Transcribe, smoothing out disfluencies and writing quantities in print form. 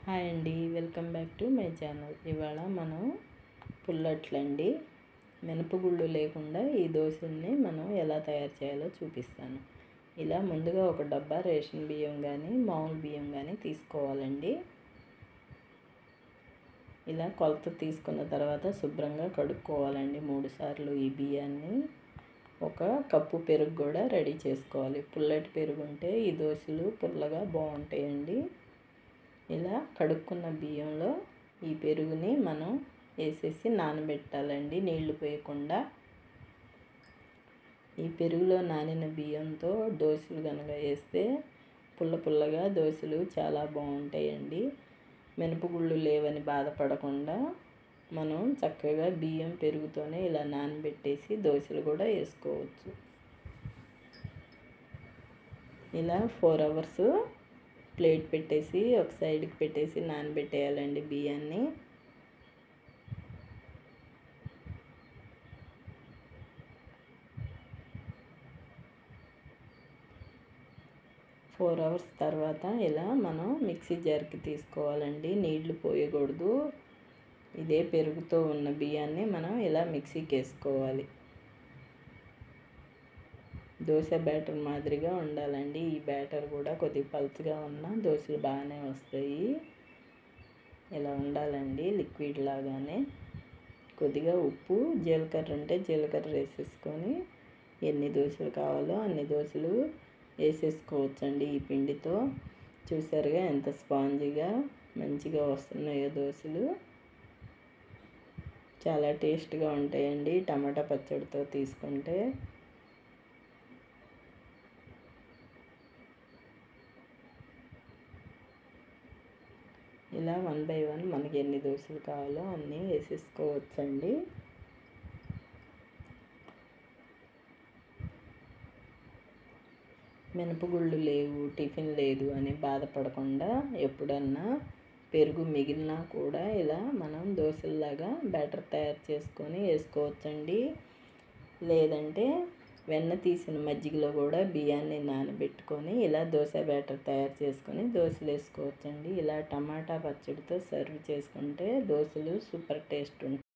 Hi అండి, welcome back to my channel. ఇవాళ మనం పుల్లట్లండి మినపగుళ్ళు లేకుండా ఈ దోశల్ని మనం ఎలా తయారు చేయాలో చూపిస్తాను. ఇలా ముందుగా ఒక డబ్బా రేషన్ బియ్యం కానీ మామూలు బియ్యం కానీ తీసుకోవాలండి. ఇలా కొలత తీసుకున్న తర్వాత శుభ్రంగా కడుక్కోవాలండి 3 సార్లు ఈ బియ్యాన్ని. ఒక కప్పు పెరుగు కూడా రెడీ చేసుకోవాలి. పుల్లటి పెరుగు ఉంటే ఈ దోశలు పుల్లగా బాగుంటాయండి. ఇలా కడుక్కున్న బియ్యంలో ఈ పెరుగుని మనం వేసేసి నానబెట్టాలండి, నీళ్లు పోయకుండా. ఈ పెరుగులో నానిన బియ్యంతో దోశలు కనుక వేస్తే పుల్లగా దోశలు చాలా బాగుంటాయండి. మినపగుళ్ళు లేవని బాధపడకుండా మనం చక్కగా బియ్యం పెరుగుతోనే ఇలా నానబెట్టేసి దోశలు కూడా వేసుకోవచ్చు. ఇలా 4 అవర్స్ ప్లేట్ పెట్టేసి ఒక సైడ్కి పెట్టేసి నానబెట్టేయాలండి బియ్యాన్ని. ఫోర్ అవర్స్ తర్వాత ఇలా మనం మిక్సీ జార్కి తీసుకోవాలండి, నీళ్లు పోయకూడదు. ఇదే పెరుగుతో ఉన్న బియ్యాన్ని మనం ఇలా మిక్సీకి వేసుకోవాలి. దోశ బ్యాటర్ మాదిరిగా ఉండాలండి. ఈ బ్యాటర్ కూడా కొద్దిగా పలుచగా ఉన్న దోశలు బాగానే వస్తాయి. ఇలా ఉండాలండి, లిక్విడ్ లాగానే. కొద్దిగా ఉప్పు, జీలకర్ర ఉంటే జీలకర్ర వేసేసుకొని ఎన్ని దోశలు కావాలో అన్ని దోశలు వేసేసుకోవచ్చండి ఈ పిండితో. చూసారుగా ఎంత స్పాంజీగా మంచిగా వస్తున్నాయో దోశలు. చాలా టేస్ట్గా ఉంటాయండి టమాటా పచ్చడితో తీసుకుంటే. ఇలా 1 బై 1 మనకి ఎన్ని దోశలు కావాలో అన్నీ వేసేసుకోవచ్చండి. మినపగుళ్ళు లేవు, టిఫిన్ లేదు అని బాధపడకుండా ఎప్పుడన్నా పెరుగు మిగిలినా కూడా ఇలా మనం దోశల్లాగా బ్యాటర్ తయారు చేసుకొని వేసుకోవచ్చండి. లేదంటే వెన్న తీసిన మజ్జిగలో కూడా బియ్యాన్ని నానబెట్టుకొని ఇలా దోశ బ్యాటర్ తయారు చేసుకొని దోశలు వేసుకోవచ్చండి. ఇలా టమాటా పచ్చడితో సర్వ్ చేసుకుంటే దోశలు సూపర్ టేస్ట్ ఉంటాయి.